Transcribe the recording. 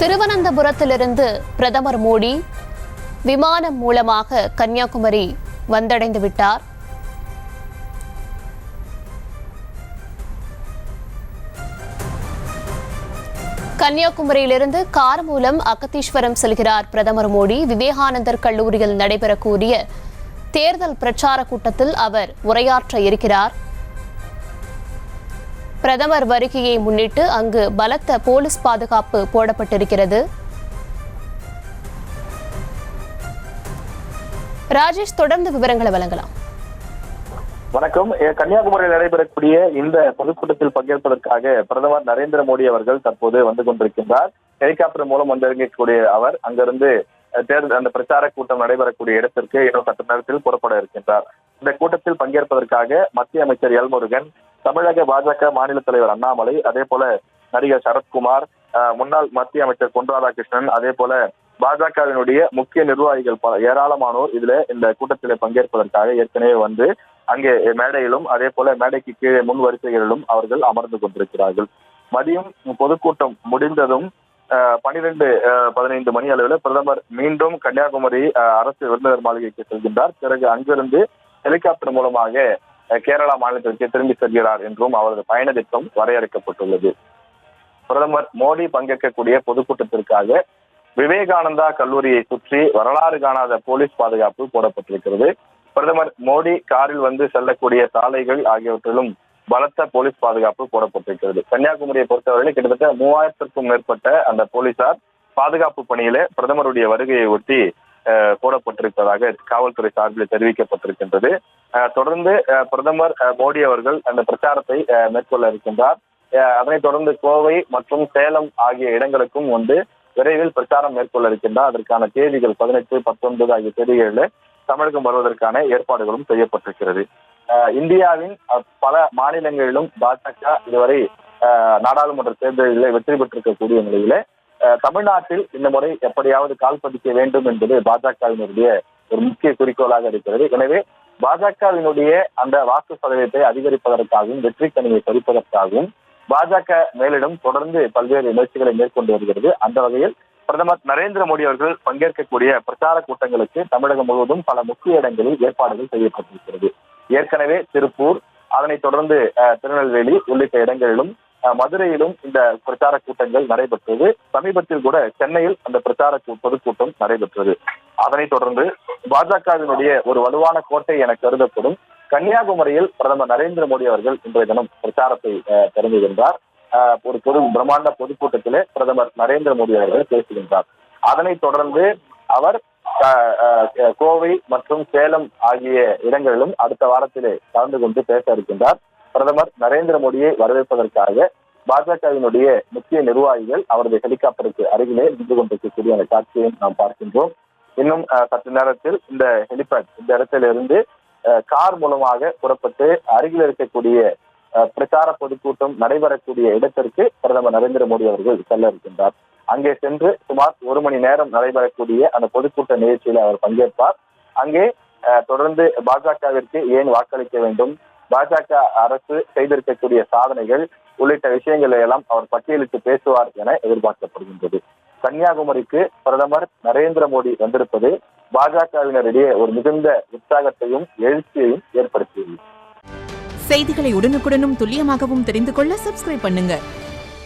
திருவனந்தபுரத்திலிருந்து பிரதமர் மோடி விமானம் மூலமாக கன்னியாகுமரி வந்தடைந்து விட்டார். கன்னியாகுமரியிலிருந்து கார் மூலம் அகத்தீஸ்வரம் செல்கிறார் பிரதமர் மோடி. விவேகானந்தர் கல்லூரியில் நடைபெறக்கூடிய தேர்தல் பிரச்சார கூட்டத்தில் அவர் உரையாற்ற இருக்கிறார். பிரதமர் வருகையை முன்னிட்டு அங்கு பலத்த போலீஸ் பாதுகாப்பு போடப்பட்டிருக்கிறது. ராஜேஷ், தொடர்ந்து விவரங்களை வழங்கலாம். வணக்கம். கன்னியாகுமரியில் நடைபெறக்கூடிய இந்த பொதுக்கூட்டத்தில் பங்கேற்பதற்காக பிரதமர் நரேந்திர மோடி அவர்கள் தற்போது வந்து கொண்டிருக்கின்றார். ஹெலிகாப்டர் மூலம் வந்திறங்கக்கூடிய அவர் அங்கிருந்து தேர்தல் அந்த பிரச்சார கூட்டம் நடைபெறக்கூடிய இடத்திற்கு இன்னும் சற்று நேரத்தில் புறப்பட இருக்கின்றார். இந்த கூட்டத்தில் பங்கேற்பதற்காக மத்திய அமைச்சர் எல் முருகன், தமிழக பாஜக மாநில தலைவர் அண்ணாமலை, அதே போல நடிகர் சரத்குமார், முன்னாள் மத்திய அமைச்சர் பொன் ராதாகிருஷ்ணன், அதே போல பாஜகவினுடைய முக்கிய நிர்வாகிகள் ஏராளமானோர் இதுல இந்த கூட்டத்தில் பங்கேற்பதற்காக ஏற்கனவே வந்து அங்கே மேடையிலும் அதே போல மேடைக்கு கீழே முன் வரிசைகளிலும் அவர்கள் அமர்ந்து கொண்டிருக்கிறார்கள். மதியம் பொதுக்கூட்டம் முடிந்ததும் 12:15 மணி அளவில் பிரதமர் மீண்டும் கன்னியாகுமரி அரசு விருந்தினர் மாளிகைக்கு செல்கின்றார். பிறகு அங்கிருந்து ஹெலிகாப்டர் மூலமாக கேரளா மாநிலத்திற்கு திரும்பி செல்கிறார் என்றும் அவரது பயண திட்டம் வரையறுக்கப்பட்டுள்ளது. பிரதமர் மோடி பங்கேற்கக்கூடிய பொதுக்கூட்டத்திற்காக விவேகானந்தா கல்லூரியை சுற்றி வரலாறு காணாத போலீஸ் பாதுகாப்பு போடப்பட்டிருக்கிறது. பிரதமர் மோடி காரில் வந்து செல்லக்கூடிய சாலைகள் ஆகியவற்றிலும் பலத்த போலீஸ் பாதுகாப்பு போடப்பட்டிருக்கிறது. கன்னியாகுமரியை பொறுத்தவரையில் கிட்டத்தட்ட 3000க்கும் மேற்பட்ட அந்த போலீசார் பாதுகாப்பு பணியில பிரதமருடைய வருகையை ஒட்டி போடப்பட்டிருப்பதாக காவல்துறை சார்பில் தெரிவிக்கப்பட்டிருக்கின்றது. தொடர்ந்து பிரதமர் மோடி அவர்கள் அந்த பிரச்சாரத்தை மேற்கொள்ள இருக்கின்றார். அதனைத் தொடர்ந்து கோவை மற்றும் சேலம் ஆகிய இடங்களுக்கும் வந்து விரைவில் பிரச்சாரம் மேற்கொள்ள இருக்கின்றார். அதற்கான தேதிகள் 18, 19 ஆகிய தேதிகளில் தமிழகம் வருவதற்கான ஏற்பாடுகளும் செய்யப்பட்டிருக்கிறது. இந்தியாவின் பல மாநிலங்களிலும் பாஜக இதுவரை நாடாளுமன்ற தேர்தலில் வெற்றி பெற்றிருக்கக்கூடிய நிலையில தமிழ்நாட்டில் இந்த முறை எப்படியாவது கால் பதிக்க வேண்டும் என்பது பாஜகவினுடைய ஒரு முக்கிய குறிக்கோளாக இருக்கிறது. எனவே பாஜகவினுடைய அந்த வாக்கு சதவீதத்தை அதிகரிப்பதற்காகவும் வெற்றி கனியை பறிப்பதற்காகவும் பாஜக மேலிடம் தொடர்ந்து பல்வேறு முயற்சிகளை மேற்கொண்டு வருகிறது. அந்த வகையில் பிரதமர் நரேந்திர மோடி அவர்கள் பங்கேற்கக்கூடிய பிரச்சார கூட்டங்களுக்கு தமிழகம் முழுவதும் பல முக்கிய இடங்களில் ஏற்பாடுகள் செய்யப்பட்டிருக்கிறது. ஏற்கனவே திருப்பூர், அதனைத் தொடர்ந்து திருநெல்வேலி உள்ளிட்ட இடங்களிலும் மதுரையிலும் இந்த பிரச்சார கூட்டங்கள் நடைபெற்றது. சமீபத்தில் கூட சென்னையில் அந்த பிரச்சார பொதுக்கூட்டம் நடைபெற்றது. அதனைத் தொடர்ந்து பாஜகவினுடைய ஒரு வலுவான கோட்டை என கருதப்படும் கன்னியாகுமரியில் பிரதமர் நரேந்திர மோடி அவர்கள் இன்றைய தினம் பிரச்சாரத்தை தொடங்குகின்றார். ஒரு பிரம்மாண்ட பொதுக்கூட்டத்திலே பிரதமர் நரேந்திர மோடி அவர்கள் பேசுகின்றார். அதனைத் தொடர்ந்து அவர் கோவை மற்றும் சேலம் ஆகிய இடங்களிலும் அடுத்த வாரத்திலே கலந்து கொண்டு பேச இருக்கின்றார். பிரதமர் நரேந்திர மோடியை வரவேற்பதற்காக பாஜகவினுடைய முக்கிய நிர்வாகிகள் அவரது ஹெலிகாப்டருக்கு அருகிலே நின்று கொண்டிருக்கக்கூடிய அந்த காட்சியை நாம் பார்க்கின்றோம். இன்னும் சற்று நேரத்தில் இந்த ஹெலிபேட் இந்த இடத்திலிருந்து கார் மூலமாக புறப்பட்டு அருகில் இருக்கக்கூடிய பிரச்சார பொதுக்கூட்டம் நடைபெறக்கூடிய இடத்திற்கு பிரதமர் நரேந்திர மோடி அவர்கள் செல்ல இருக்கின்றார். அங்கே சென்று சுமார் 1 மணி நேரம் நடைபெறக்கூடிய அந்த பொதுக்கூட்ட நிகழ்ச்சியில் அவர் பங்கேற்பார். அங்கே தொடர்ந்து பாஜகவிற்கு ஏன் வாக்களிக்க வேண்டும், பாஜக அரசு செய்திருக்கக்கூடிய சாதனைகள் உள்ளிட்ட விஷயங்களை எல்லாம் அவர் பட்டியலிட்டு பேசுவார் என எதிர்பார்க்கப்படுகின்றது. கன்னியாகுமரிக்கு பிரதமர் நரேந்திர மோடி வந்திருப்பது பாஜகவினரிடையே ஒரு மிகுந்த உற்சாகத்தையும் எழுச்சியையும் ஏற்படுத்தியுள்ளது. செய்திகளை உடனுக்குடனும் துல்லியமாகவும் தெரிந்து கொள்ள சப்ஸ்கிரைப் பண்ணுங்க.